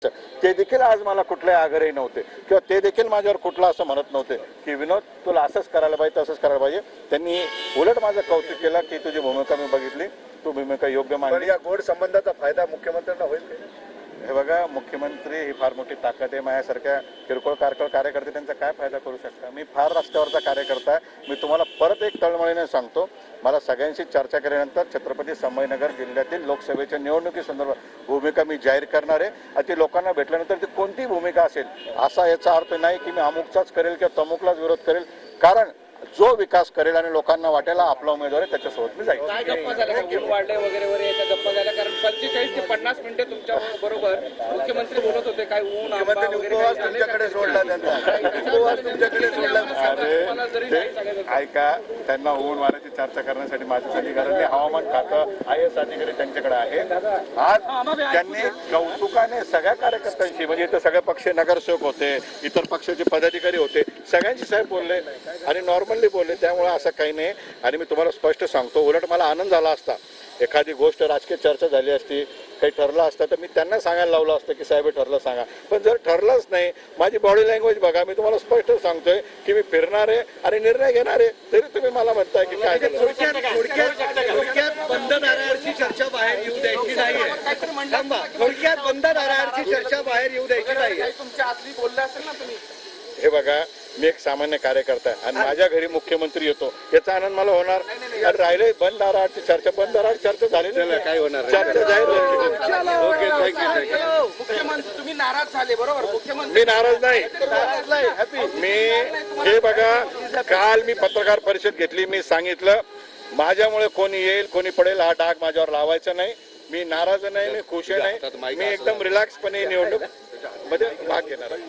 ते देखील आज मला कुठल्याही आग्रही नव्हते किंवा ते देखील माझ्यावर कुठला असं म्हणत नव्हते की विनोद तुला असंच करायला पाहिजे तसंच करायला पाहिजे. त्यांनी उलट माझं कौतुक केलं की तुझी भूमिका मी बघितली, तू भूमिका योग्य मांडली. या गोड संबंधाचा फायदा मुख्यमंत्र्यांना होईल. हे बघा, मुख्यमंत्री ही फार मोठी ताकद आहे. माझ्यासारख्या किरकोळ कार्यकर्ते त्यांचा काय फायदा करू शकता. मी फार रस्त्यावरचा कार्यकर्ता आहे. मी तुम्हाला परत एक तळमळीने सांगतो, मला सगळ्यांशी चर्चा केल्यानंतर छत्रपती संभाजीनगर जिल्ह्यातील लोकसभेच्या निवडणुकीसंदर्भात भूमिका मी जाहीर करणार आहे. आणि ती लोकांना भेटल्यानंतर ती कोणती भूमिका असेल असा याचा अर्थ नाही की मी अमुकचाच करेल किंवा तमुकलाच विरोध करेल. कारण जो विकास करेल आणि लोकांना वाटेल आपला उमेदवार आहे त्याच्यासोबत मी जाईल. गप्पा झाल्या वाढले वगैरे याच्या गप्पा झाल्या, कारण 45 ते 50 मिनिटे तुमच्या बरोबर मुख्यमंत्री बोलत होते. काय ऊन तुमच्याकडे सोडला तुमच्याकडे सोडला. अरे ऐका, त्यांना ऊन वाऱ्याची चर्चा करण्यासाठी माझ्यासाठी गरज नाही. हवामान खातं IAS अधिकारी त्यांच्याकडे आहे. आज त्यांनी कौतुकाने सगळ्या कार्यकर्त्यांशी, म्हणजे इथं सगळे पक्षीय नगरसेवक होते, इतर पक्षाचे पदाधिकारी होते, सगळ्यांशी साहेब बोलले आणि नॉर्मली बोलले. त्यामुळे असं काही नाही. आणि मी तुम्हाला स्पष्ट सांगतो, उलट मला आनंद झाला असता एखादी गोष्ट राजकीय चर्चा झाली असती, काही ठरलं असतं तर मी त्यांना सांगायला लावलं असतं की साहेब ठरलं सांगा. पण जर ठरलंच नाही, माझी बॉडी लँग्वेज बघा, मी तुम्हाला स्पष्ट सांगतोय की मी फिरणार आहे आणि निर्णय घेणार आहे. तरी तुम्ही मला म्हणताय की काय थोडक्यात बंद दारावरची चर्चा बाहेर येऊ द्यायची नाहीये. थोडक्यात बंद दारावरची चर्चा बाहेर येऊ द्यायची नाही. तुमच्या आतली बोलले असेल ना तुम्ही. हे बघा, मी एक सामान्य कार्यकर्ता आहे आणि माझ्या घरी मुख्यमंत्री येतो याचा आनंद मला होणार. आणि राहिले बंद दाराची चर्चा, बंद दाराची चर्चा झाली काय होणार, चर्चा जाहीर झाली. Okay, thank you. मुख्यमंत्री तुम्ही नाराज झाले, बरोबर. मुख्यमंत्री मी नाराज नाही. मी हे बघा, काल मी पत्रकार परिषद घेतली, मी सांगितलं माझ्यामुळे कोणी येईल कोणी पडेल हा डाग माझ्यावर लावायचा नाही. मी नाराज नाही, मी खुश नाही, मी एकदम रिलॅक्सपणे निवडणूक मध्ये भाग घेणार आहे.